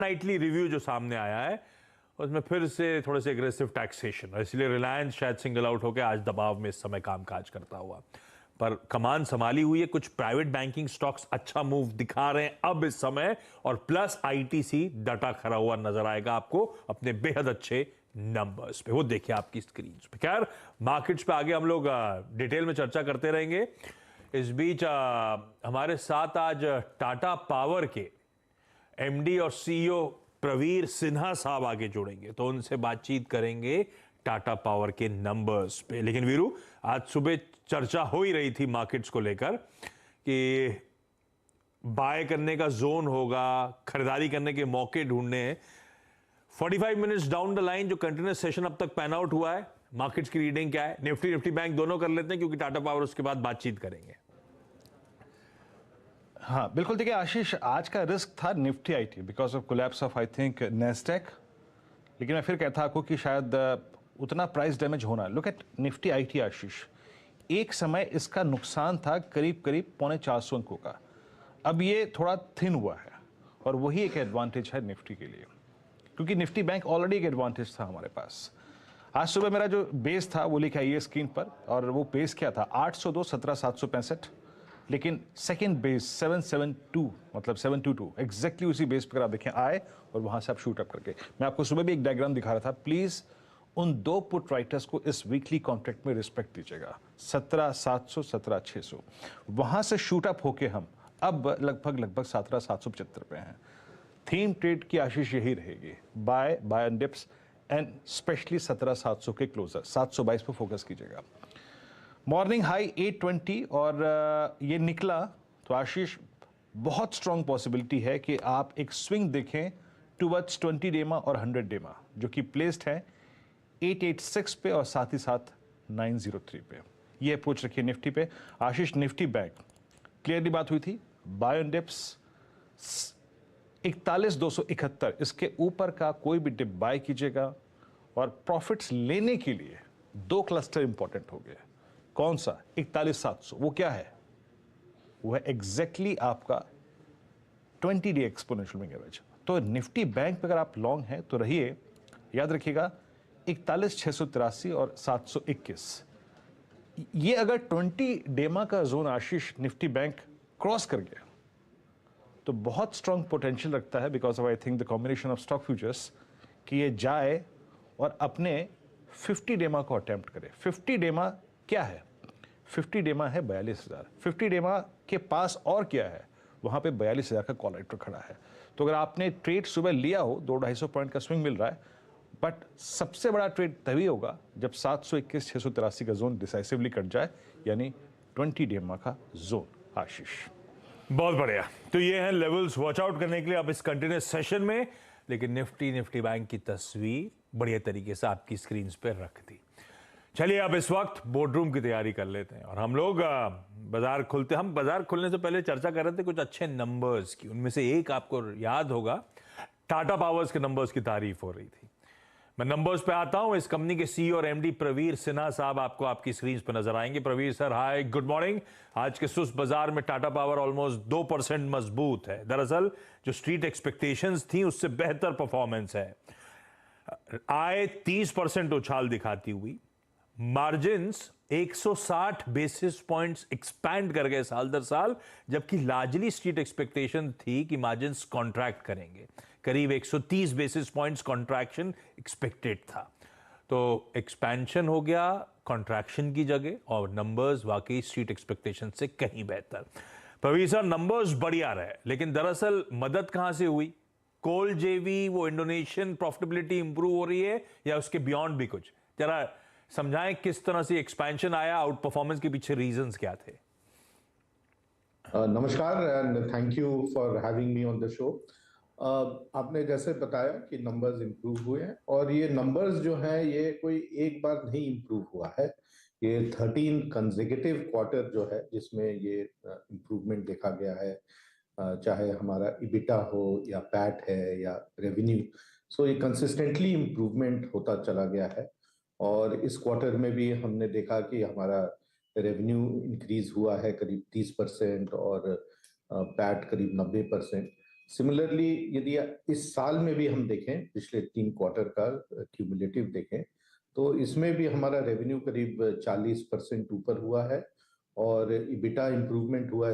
Knightley review जो सामने आया है उसमें फिर से थोड़े से एग्रेसिव टैक्सेशन, इसलिए रिलायंस शायद सिंगल आउट होकर आज दबाव में इस समय कामकाज करता हुआ, पर कमान संभाली हुई है। कुछ प्राइवेट बैंकिंग स्टॉक्स अच्छा मूव दिखा रहे हैं अब इस समय, और प्लस आईटीसी डटा खड़ा हुआ नजर आएगा आपको अपने बेहद अच्छे नंबर्स पे, वो देखिए आपकी स्क्रीन पे। खैर मार्केट्स पे आगे हम लोग डिटेल में चर्चा करते रहेंगे। इस बीच हमारे साथ आज टाटा पावर के एमडी और सीईओ प्रवीर सिन्हा साहब आगे जुड़ेंगे, तो उनसे बातचीत करेंगे टाटा पावर के नंबर्स पे। लेकिन वीरू, आज सुबह चर्चा हो ही रही थी मार्केट्स को लेकर कि बाय करने का जोन होगा, खरीदारी करने के मौके ढूंढने हैं। 45 मिनट्स डाउन द लाइन जो कंटिन्यूस सेशन अब तक पैन आउट हुआ है, मार्केट्स की रीडिंग क्या है? निफ्टी बैंक दोनों कर लेते हैं क्योंकि टाटा पावर उसके बाद बातचीत करेंगे। हाँ बिल्कुल, देखिए आशीष, आज का रिस्क था Nifty IT because of collapse of I think Nasdaq, लेकिन मैं फिर कहता आपको कि शायद उतना प्राइस डैमेज होना। लुक एट निफ्टी आईटी आशीष, एक समय इसका नुकसान था करीब करीब 450 अंकों का, अब ये थोड़ा थिन हुआ है और वही एक एडवांटेज है निफ्टी के लिए, क्योंकि निफ्टी बैंक ऑलरेडी एक एडवांटेज था हमारे पास। आज सुबह मेरा जो बेस था वो लिखा है ये स्क्रीन पर, और वो बेस क्या था 802 17,765, लेकिन सेकंड बेस 772 मतलब 722 एग्जैक्टली उसी बेस पर आप देखें आए और वहां से आप शूट अप करके। मैं आपको सुबह भी एक डायग्राम दिखा रहा था, प्लीज उन दो पुट राइटर्स को इस वीकली कॉन्ट्रैक्ट में रिस्पेक्ट दीजिएगा, 17,700 17,600, वहां से शूट अप होके हम अब लगभग 17,775 पे हैं। थीम ट्रेड की आशीष यही रहेगी, buy on dips and specially 17,700 के क्लोजर, 722 पर फोकस कीजिएगा। मॉर्निंग हाई 820 और ये निकला तो आशीष बहुत स्ट्रॉन्ग पॉसिबिलिटी है कि आप एक स्विंग देखें टुवर्ड्स 20 डेमा और 100 डेमा जो कि प्लेस्ड है 886 पे और साथ ही साथ 903 पे। ये अप्रोच रखिए निफ्टी पे। आशीष निफ्टी बैंक क्लियरली बात हुई थी, बाय ऑन डिप्स 41,271, इसके ऊपर का कोई भी डिप बाय कीजिएगा, और प्रॉफिट्स लेने के लिए दो क्लस्टर इंपॉर्टेंट हो गए। कौन सा? 41,700, वो क्या है? वो है एग्जैक्टली आपका 20 डे एक्सपोनेंशियल मूविंग एवरेज। तो निफ्टी बैंक पे अगर आप लॉन्ग हैं तो रहिए, याद रखिएगा 41,683 और 721, ये अगर 20 डेमा का जोन आशीष निफ्टी बैंक क्रॉस कर गया तो बहुत स्ट्रॉन्ग पोटेंशियल रखता है because of I think the combination of stock futures कि ये जाए और अपने 50 डेमा को अटेम्प्ट करे। 50 डेमा क्या है? 50 डेमा है 42,000। 50 डेमा के पास और क्या है? वहां पे 42,000 का कॉल राइटर खड़ा है। तो अगर आपने ट्रेड सुबह लिया हो, 200-250 पॉइंट का स्विंग मिल रहा है, बट सबसे बड़ा ट्रेड तभी होगा जब 721-683 का जोन डिसाइसिवली कट जाए, यानी 20 डेमा का जोन। आशीष बहुत बढ़िया, तो ये हैं लेवल्स वॉच आउट करने के लिए अब इस कंटिन्यूस सेशन में। लेकिन निफ्टी बैंक की तस्वीर बढ़िया तरीके से आपकी स्क्रीन पे रख दी। चलिए अब इस वक्त बोर्डरूम की तैयारी कर लेते हैं, और हम लोग बाजार खुलने से पहले चर्चा कर रहे थे कुछ अच्छे नंबर्स की। उनमें से एक आपको याद होगा, टाटा पावर्स के नंबर्स की तारीफ हो रही थी। मैं नंबर्स पे आता हूं। इस कंपनी के सीईओ और एमडी प्रवीर सिन्हा साहब आपको आपकी स्क्रीन पर नजर आएंगे। प्रवीर सर, हाय, गुड मॉर्निंग। आज के सुस्त बाजार में टाटा पावर ऑलमोस्ट 2% मजबूत है। दरअसल जो स्ट्रीट एक्सपेक्टेशंस थी उससे बेहतर परफॉर्मेंस है। आय 30% उछाल दिखाती हुई, मार्जिन्स 160 बेसिस पॉइंट्स एक्सपैंड कर गए साल दर साल, जबकि लार्जली स्ट्रीट एक्सपेक्टेशन थी कि मार्जिन्स कॉन्ट्रैक्ट करेंगे। करीब 130 बेसिस पॉइंट्स कॉन्ट्रैक्शन एक्सपेक्टेड था। तो एक्सपेंशन हो गया कॉन्ट्रैक्शन की जगह, और नंबर्स वाकई स्ट्रीट एक्सपेक्टेशन से कहीं बेहतर। प्रवीर सर, नंबर्स बढ़िया रहे, लेकिन दरअसल मदद कहां से हुई? कोल जेवी, वो इंडोनेशियन प्रॉफिटेबिलिटी इंप्रूव हो रही है, या उसके बियॉन्ड भी कुछ? जरा समझाएं किस तरह से एक्सपेंशन आया, आउट परफॉर्मेंस के पीछे रीजंस क्या थे? नमस्कार and thank you for having me on the show. आपने जैसे बताया कि नंबर्स इंप्रूव हुए हैं, और ये नंबर्स जो हैं ये कोई एक बार नहीं इंप्रूव हुआ है, ये 13 कंसेक्यूटिव क्वार्टर जो है जिसमें ये इंप्रूवमेंट देखा गया है, चाहे हमारा इबिटा हो या पैट है या रेवेन्यू। सो ये कंसिस्टेंटली इंप्रूवमेंट होता चला गया है, और इस क्वार्टर में भी हमने देखा कि हमारा रेवेन्यू इंक्रीज हुआ है करीब 30% और पैट करीब 90%। सिमिलरली यदि इस साल में भी हम देखें, पिछले 3 क्वार्टर का क्यूमुलेटिव देखें, तो इसमें भी हमारा रेवेन्यू करीब 40% ऊपर हुआ है और इबिटा इंप्रूवमेंट हुआ है